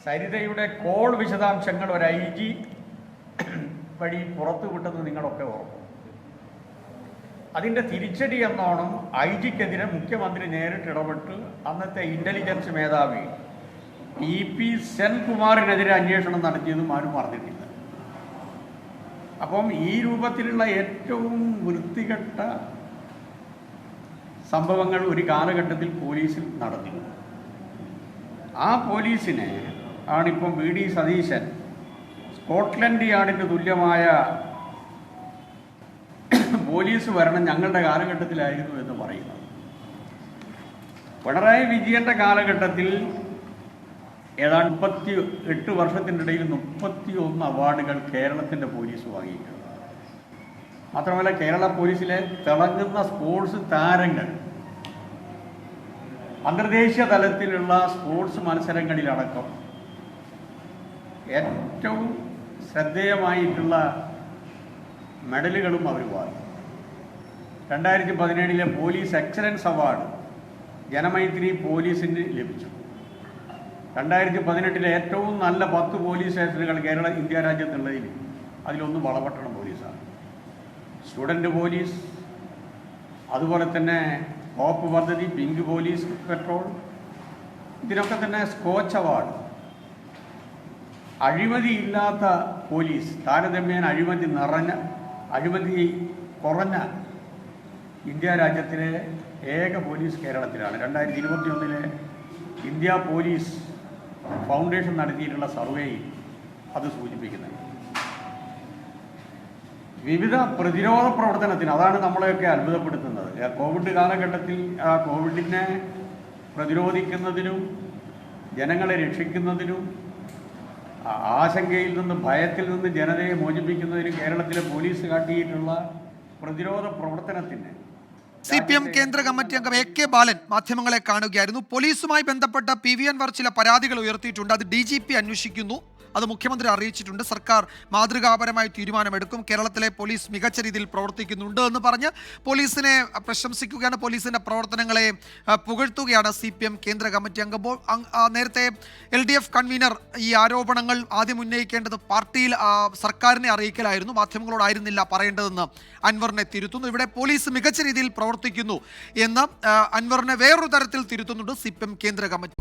സരിതയുടെ call വിശദാംശങ്ങൾ ഒരു IG വഴി പുറത്തുവിട്ടത് നിങ്ങളൊക്കെ ഓർക്കും. അതിൻ്റെ തിരിച്ചടി എന്നോണം IG-ക്കെതിരെ മുഖ്യമന്ത്രി നേരിട്ട് ഇടപെട്ട് അന്നത്തെ ഇൻ്റലിജൻസ് മേധാവി TP സെൻകുമാറിനെതിരെ അന്വേഷണം നടത്തിയതും ആരും പറഞ്ഞിട്ടില്ല. അപ്പം ഈ രൂപത്തിലുള്ള ഏറ്റവും വൃത്തികെട്ട സംഭവങ്ങൾ ഒരു കാലഘട്ടത്തിൽ പോലീസിൽ നടന്നിരുന്നു. ആ പോലീസിനെ ആണിപ്പം VD സതീശൻ സ്കോട്ട്ലൻഡ് യാർഡിന് തുല്യമായ പോലീസ് ഭരണം ഞങ്ങളുടെ കാലഘട്ടത്തിലായിരുന്നു എന്ന് പറയുന്നത്. പിണറായി വിജയൻ്റെ കാലഘട്ടത്തിൽ ഏതാണ്ട് 38 വർഷത്തിനിടയിൽ 31 അവാർഡുകൾ കേരളത്തിൻ്റെ പോലീസ് വാങ്ങിയിട്ടുണ്ട്. മാത്രമല്ല കേരള പോലീസിലെ തിളങ്ങുന്ന സ്പോർട്സ് താരങ്ങൾ അന്തർദേശീയ തലത്തിലുള്ള സ്പോർട്സ് മത്സരങ്ങളിലടക്കം ഏറ്റവും ശ്രദ്ധേയമായിട്ടുള്ള മെഡലുകളും അവർ വാങ്ങി. 2017 പോലീസ് എക്സലൻസ് അവാർഡ് ജനമൈത്രി പോലീസിന് ലഭിച്ചു. 2018 ഏറ്റവും നല്ല 10 പോലീസ് സ്റ്റേഷനുകൾ ഇന്ത്യ രാജ്യത്തുള്ളതിൽ അതിലൊന്ന് വളപട്ടണം പോലീസാണ്. സ്റ്റുഡൻറ്റ് പോലീസ്, അതുപോലെ തന്നെ ഹോപ്പ് പദ്ധതി, പിങ്ക് പോലീസ് പെട്രോൾ, ഇതിനൊക്കെ തന്നെ സ്കോച്ച് അവാർഡ്. അഴിമതിയില്ലാത്ത പോലീസ്, താരതമ്യേന അഴിമതി കുറഞ്ഞ ഇന്ത്യ രാജ്യത്തിലെ ഏക പോലീസ് കേരളത്തിലാണ്. 2021 ഇന്ത്യ പോലീസ് ഫൗണ്ടേഷൻ നടത്തിയിട്ടുള്ള സർവേയിൽ അത് സൂചിപ്പിക്കുന്നത്. വിവിധ പ്രതിരോധ പ്രവർത്തനത്തിന് അതാണ് നമ്മളെയൊക്കെ അത്ഭുതപ്പെടുത്തുന്നത്. കോവിഡ് കാലഘട്ടത്തിൽ കോവിഡിനെ പ്രതിരോധിക്കുന്നതിനും ജനങ്ങളെ രക്ഷിക്കുന്നതിനും ആശങ്കയിൽ നിന്ന് ഭയത്തിൽ നിന്ന് ജനതയെ മോചിപ്പിക്കുന്നതിനും കേരളത്തിലെ പോലീസ് കാട്ടിയിട്ടുള്ള പ്രതിരോധ പ്രവർത്തനത്തിന് CPM കേന്ദ്ര കമ്മിറ്റി അംഗം AK ബാലൻ മാധ്യമങ്ങളെ കാണുകയായിരുന്നു. പോലീസുമായി ബന്ധപ്പെട്ട PV അൻവർ ചില പരാതികൾ ഉയർത്തിയിട്ടുണ്ട്. അത് DGP അന്വേഷിക്കുന്നു, അത് മുഖ്യമന്ത്രി അറിയിച്ചിട്ടുണ്ട്. സർക്കാർ മാതൃകാപരമായി തീരുമാനമെടുക്കും. കേരളത്തിലെ പോലീസ് മികച്ച രീതിയിൽ പ്രവർത്തിക്കുന്നുണ്ട് എന്ന് പറഞ്ഞ് പോലീസിനെ പ്രശംസിക്കുകയാണ്, പോലീസിൻ്റെ പ്രവർത്തനങ്ങളെ പുകഴ്ത്തുകയാണ് CPM കേന്ദ്ര കമ്മിറ്റി അംഗം. നേരത്തെ LDF കൺവീനർ ഈ ആരോപണങ്ങൾ ആദ്യം ഉന്നയിക്കേണ്ടത് പാർട്ടിയിൽ സർക്കാരിനെ അറിയിക്കലായിരുന്നു, മാധ്യമങ്ങളോടായിരുന്നില്ല പറയേണ്ടതെന്ന് അൻവറിനെ തിരുത്തുന്നു. ഇവിടെ പോലീസ് മികച്ച രീതിയിൽ പ്രവർത്തിക്കുന്നു എന്ന് അൻവറിനെ വേറൊരു തരത്തിൽ തിരുത്തുന്നുണ്ട് CPM കേന്ദ്ര കമ്മിറ്റി.